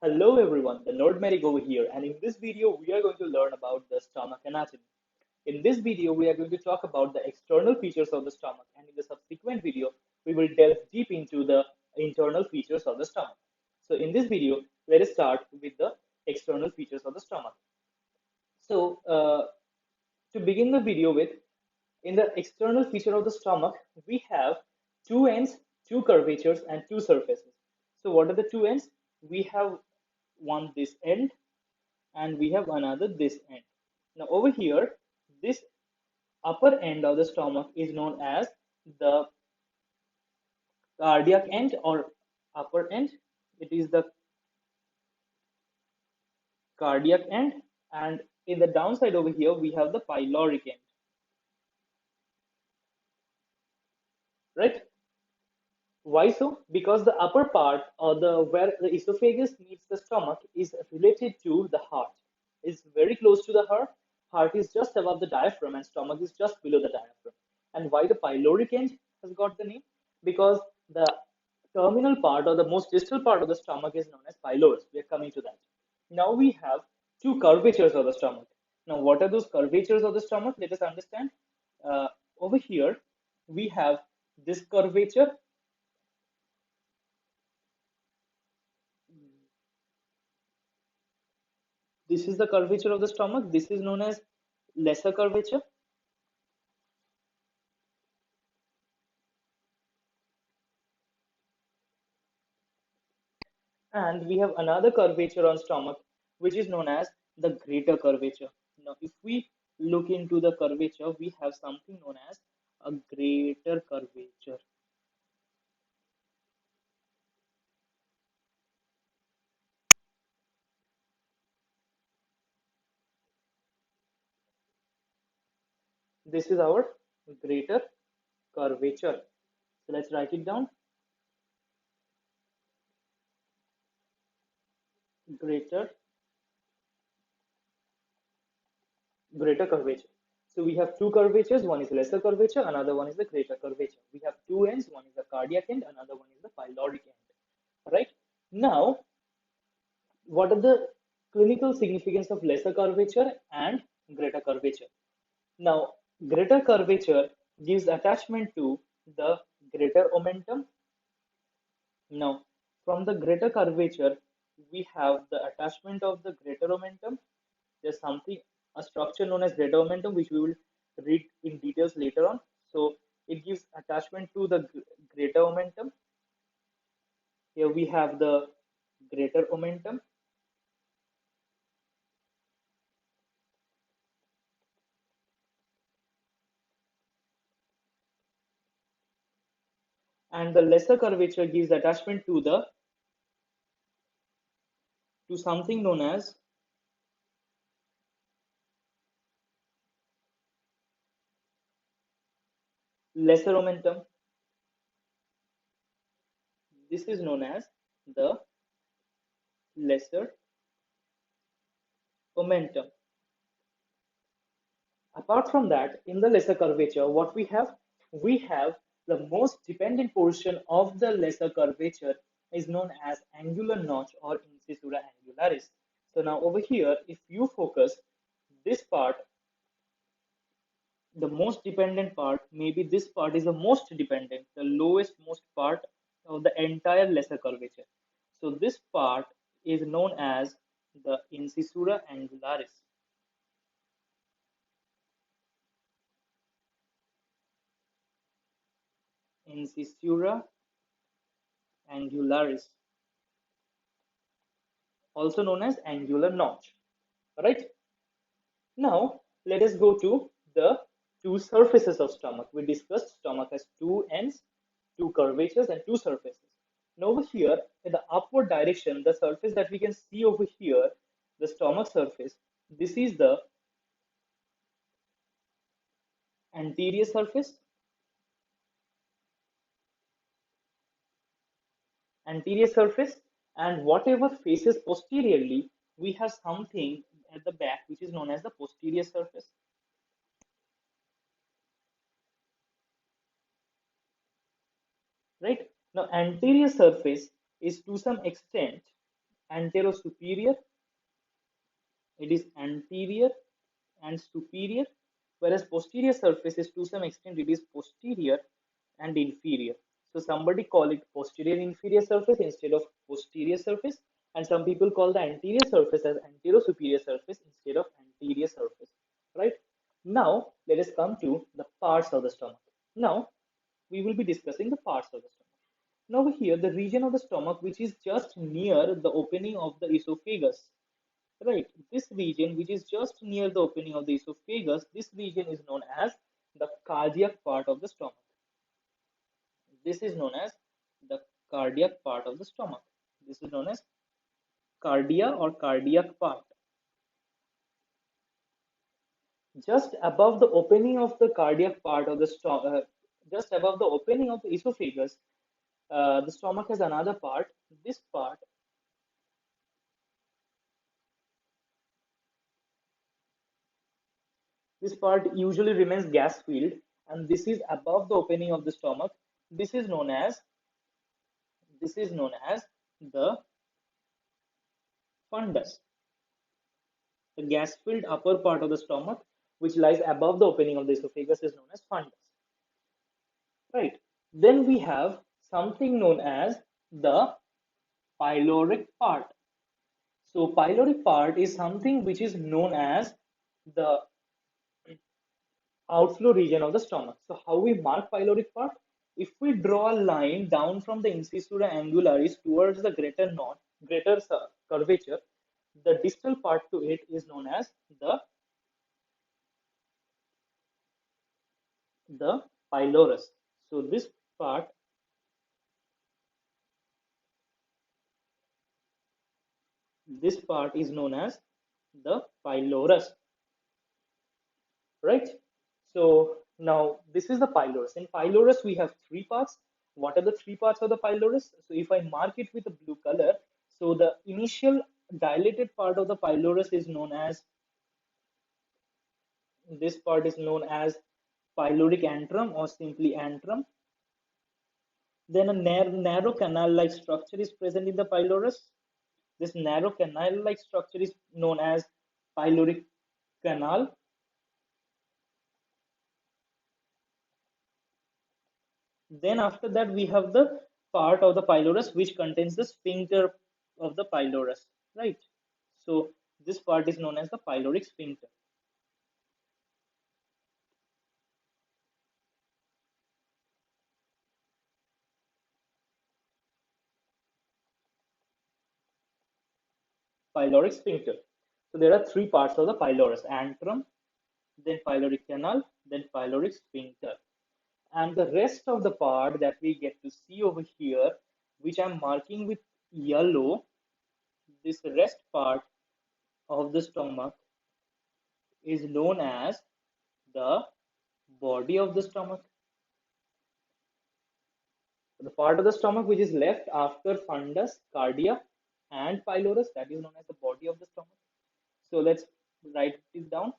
Hello everyone, the Nerd Medic over here, and in this video we are going to learn about the stomach anatomy. In this video we are going to talk about the external features of the stomach, and in the subsequent video we will delve deep into the internal features of the stomach. So in this video, let us start with the external features of the stomach. So to begin the video with, in the external feature of the stomach, we have two ends, two curvatures, and two surfaces. So what are the two ends? We have one this end and we have another this end. Now over here, this upper end of the stomach is known as the cardiac end or upper end. It is the cardiac end, and in the downside over here, we have the pyloric end, right? Why so? Because the upper part or the where the esophagus meets the stomach is related to the heart. Is very close to the heart. Heart is just above the diaphragm and stomach is just below the diaphragm. And why the pyloric end has got the name? Because the terminal part or the most distal part of the stomach is known as pylorus. We are coming to that. Now we have two curvatures of the stomach. Now what are those curvatures of the stomach? Let us understand. Over here we have this curvature. This is the curvature of the stomach. This is known as lesser curvature. And we have another curvature on stomach, which is known as the greater curvature. Now, if we look into the curvature, we have something known as a greater curvature. This is our greater curvature. So let's write it down. Greater greater curvature. So we have two curvatures. One is lesser curvature, another one is the greater curvature. We have two ends. One is the cardiac end, another one is the pyloric end. Right? Now, what are the clinical significance of lesser curvature and greater curvature? Now, greater curvature gives attachment to the greater omentum. Now, from the greater curvature, we have the attachment of the greater omentum. There's something, a structure known as greater omentum, which we will read in details later on. So, it gives attachment to the greater omentum. Here we have the greater omentum. And the lesser curvature gives attachment to the to something known as lesser omentum. This is known as the lesser omentum. Apart from that, in the lesser curvature, what we have? We have the most dependent portion of the lesser curvature is known as angular notch or incisura angularis. So now over here, if you focus this part, the most dependent part, maybe this part is the most dependent, the lowest most part of the entire lesser curvature. So this part is known as the incisura angularis. Incisura angularis, also known as angular notch. Right? Now, let us go to the two surfaces of stomach. We discussed stomach has two ends, two curvatures, and two surfaces. Now, over here, in the upward direction, the surface that we can see over here, the stomach surface, this is the anterior surface. Anterior surface, and whatever faces posteriorly, we have something at the back which is known as the posterior surface. Right? Now, anterior surface is to some extent anterosuperior, it is anterior and superior, whereas posterior surface is to some extent it is posterior and inferior. So somebody call it posterior inferior surface instead of posterior surface, and some people call the anterior surface as anterosuperior surface instead of anterior surface, right? Now let us come to the parts of the stomach. Now we will be discussing the parts of the stomach. Now here the region of the stomach which is just near the opening of the esophagus. Right, this region which is just near the opening of the esophagus, this region is known as the cardiac part of the stomach. This is known as the cardiac part of the stomach. This is known as cardia or cardiac part. Just above the opening of the cardiac part of the stomach, just above the opening of the esophagus, the stomach has another part. This part usually remains gas filled, and this is above the opening of the stomach. This is known as the fundus. The gas filled upper part of the stomach, which lies above the opening of the esophagus, is known as fundus. Right. Then we have something known as the pyloric part. So pyloric part is something which is known as the outflow region of the stomach. So how we mark pyloric part? If we draw a line down from the incisura angularis towards the greater curvature, the distal part to it is known as the pylorus. So this part is known as the pylorus, right? So now this is the pylorus. In pylorus we have three parts. What are the three parts of the pylorus? So if I mark it with a blue color, so the initial dilated part of the pylorus is known as, this part is known as pyloric antrum or simply antrum. Then a narrow canal-like structure is present in the pylorus. This narrow canal-like structure is known as pyloric canal. Then after that we have the part of the pylorus which contains the sphincter of the pylorus, right? So this part is known as the pyloric sphincter. Pyloric sphincter. So there are three parts of the pylorus: antrum, then pyloric canal, then pyloric sphincter. And the rest of the part that we get to see over here, which I'm marking with yellow, this rest part of the stomach is known as the body of the stomach. The part of the stomach which is left after fundus, cardia, and pylorus, that is known as the body of the stomach. So let's write this down.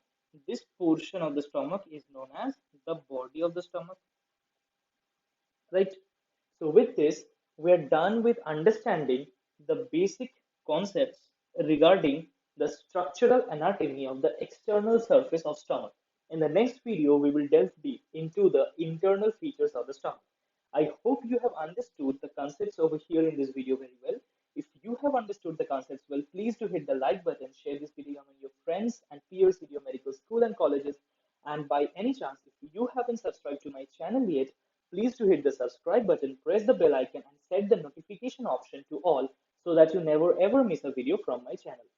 This portion of the stomach is known as the body of the stomach, right? So with this, we are done with understanding the basic concepts regarding the structural anatomy of the external surface of stomach. In the next video, we will delve deep into the internal features of the stomach. I hope you have understood the concepts over here in this video very well. If you have understood the concepts well, please do hit the like button, share this video among your friends and peers in your medical school and colleges. And by any chance, if you haven't subscribed to my channel yet, please do hit the subscribe button, press the bell icon, and set the notification option to all so that you never ever miss a video from my channel.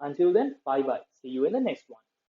Until then, bye bye. See you in the next one.